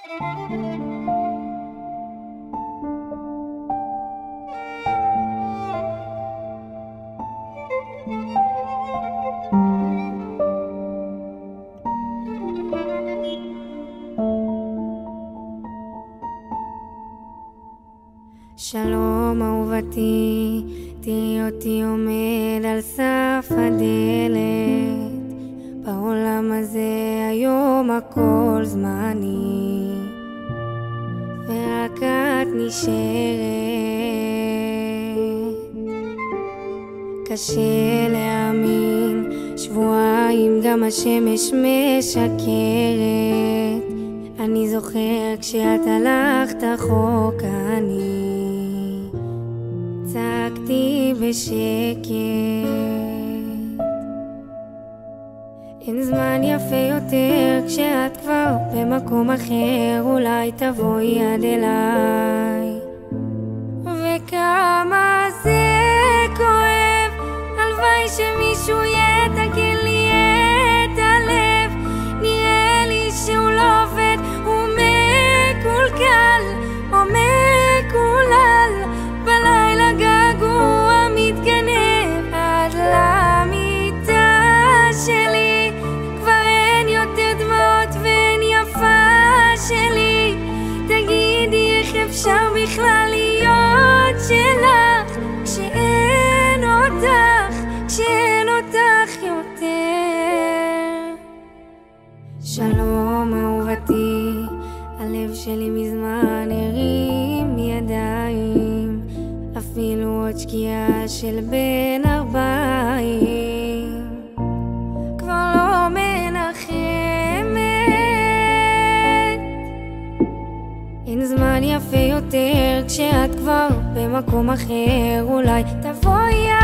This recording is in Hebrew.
שלום אהובתי, תראי אותי עומד על סף הדלת. בעולם הזה היום הכל זמני, ורק את נשארת. קשה להאמין, שבועיים גם השמש משקרת. אני זוכר כשאת הלכת רחוק, אני צעקתי בשקט. אין זמן יפה יותר כשאת כבר במקום אחר, אולי תבואי עד אליי. וכמה זה כואב, הלוואי שמישהו יתקן לי את הלב. נראה לי שהוא לא עובד, הוא מקולקל או מקולל. בלילה געגוע מתגנב עד למיטה שלי. כבר אין יותר דמעות ואין יפה שלי. תגידי איך אפשר בכלל להיות שלך כשאין אותך, כשאין אותך יותר. שלום אהובתי, הלב שלי מזמן הרים ידיים, אפילו עוד שקיעה של בין 40 כבר לא מנחמת. אין זמן יפה יותר כשאת כבר במקום אחר, אולי תבואי